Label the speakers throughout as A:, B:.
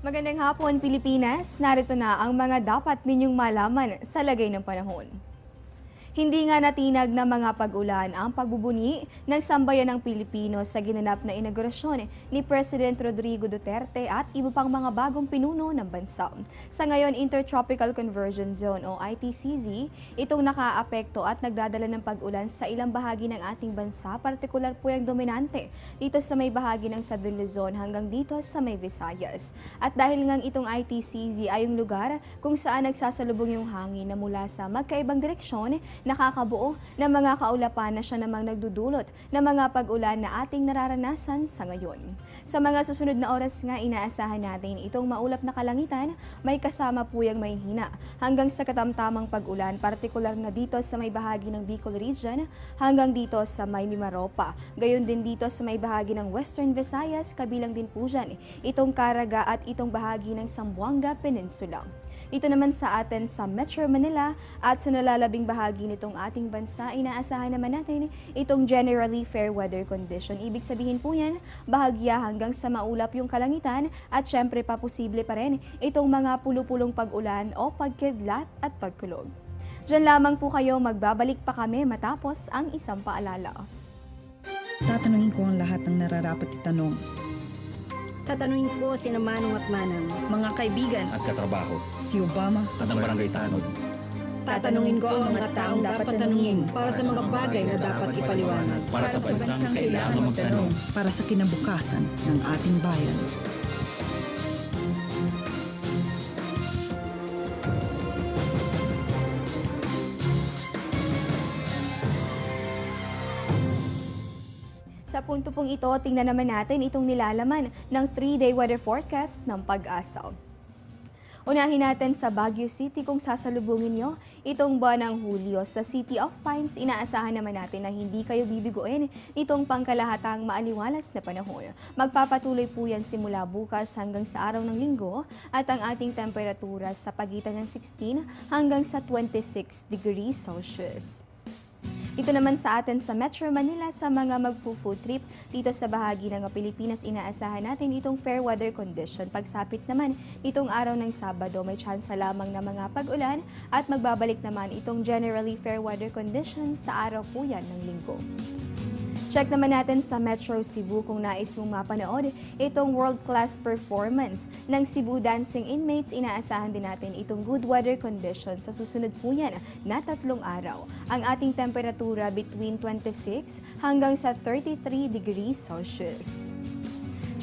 A: Magandang hapon, Pilipinas. Narito na ang mga dapat ninyong malaman sa lagay ng panahon. Hindi nga natinag na mga pag-ulan ang pagbubuni ng sambayan ng Pilipino sa ginanap na inaugurasyon ni President Rodrigo Duterte at iba pang mga bagong pinuno ng bansa. Sa ngayon, Intertropical Convergence Zone o ITCZ, itong nakaapekto at nagdadala ng pag-ulan sa ilang bahagi ng ating bansa, partikular po yung dominante dito sa may bahagi ng Southern Luzon hanggang dito sa may Visayas. At dahil ngang itong ITCZ ay yung lugar kung saan nagsasalubong yung hangin na mula sa magkaibang direksyon, nakakabuo ng mga kaulapan na siya namang nagdudulot ng mga pag-ulan na ating nararanasan sa ngayon. Sa mga susunod na oras nga, inaasahan natin itong maulap na kalangitan, may kasama po yung may hina hanggang sa katamtamang pag-ulan, partikular na dito sa may bahagi ng Bicol Region hanggang dito sa may Mimaropa. Gayon din dito sa may bahagi ng Western Visayas, kabilang din po dyan itong Caraga at itong bahagi ng Zamboanga Peninsula. Dito naman sa atin sa Metro Manila at sa nalalabing bahagi nitong ating bansa, inaasahan naman natin itong generally fair weather condition. Ibig sabihin po yan, bahagya hanggang sa maulap yung kalangitan at syempre pa posible pa rin itong mga pulupulong pag-ulan o pagkidlat at pagkulog. Diyan lamang po kayo, magbabalik pa kami matapos ang isang paalala.
B: Tatanungin ko ang lahat ng nararapat itanong.
C: Tatanungin ko sina Manong at Manang,
D: mga kaibigan
E: at katrabaho,
B: Si Obama
E: at ang barangay tanod.
C: tatanungin ko ang mga taong dapat tanungin para sa mga bagay na dapat ipaliwanag.
E: Para sa bansang kailangan magtanong.
B: para sa kinabukasan ng ating bayan.
A: Sa punto pong ito, tingnan naman natin itong nilalaman ng 3-day weather forecast ng Pag-asa. Unahin natin sa Baguio City kung sasalubungin nyo itong buwan ng Hulyo. Sa City of Pines, inaasahan naman natin na hindi kayo bibiguin itong pangkalahatang maaliwalas na panahon. Magpapatuloy po yan simula bukas hanggang sa araw ng Linggo at ang ating temperatura sa pagitan ng 16 hanggang sa 26 degrees Celsius. Ito naman sa atin sa Metro Manila sa mga magfo-food trip dito sa bahagi ng Pilipinas, inaasahan natin itong fair weather condition. Pagsapit naman itong araw ng Sabado, may tsansa lamang na mga pag-ulan at magbabalik naman itong generally fair weather condition sa araw po yan ng Linggo. Check naman natin sa Metro Cebu kung nais mong mapanood itong world-class performance ng Cebu Dancing Inmates. Inaasahan din natin itong good weather condition sa susunod po yan na 3 araw. Ang ating temperatura between 26 hanggang sa 33 degrees Celsius.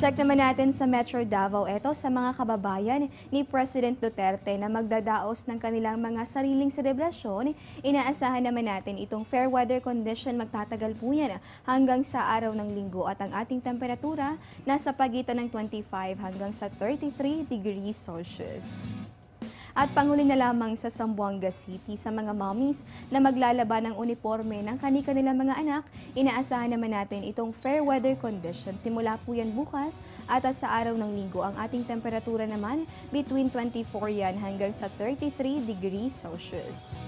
A: Check naman natin sa Metro Davao, ito sa mga kababayan ni President Duterte na magdadaos ng kanilang mga sariling selebrasyon. Inaasahan naman natin itong fair weather condition, magtatagal po yan hanggang sa araw ng Linggo at ang ating temperatura nasa pagitan ng 25 hanggang sa 33 degrees Celsius. At panghuli na lamang sa Zamboanga City sa mga mommies na maglalaban ng uniforme ng kanilang mga anak, inaasahan naman natin itong fair weather condition. Simula po yan bukas at sa araw ng Linggo. Ang ating temperatura naman between 24 yan hanggang sa 33 degrees Celsius.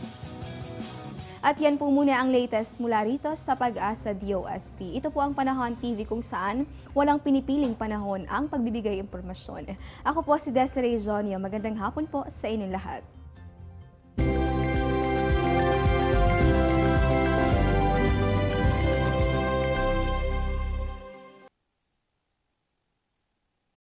A: At yan po muna ang latest mula rito sa Pag-asa DOST. Ito po ang Panahon TV kung saan walang pinipiling panahon ang pagbibigay impormasyon. Ako po si Desiree Jonio. Magandang hapon po sa inyong lahat.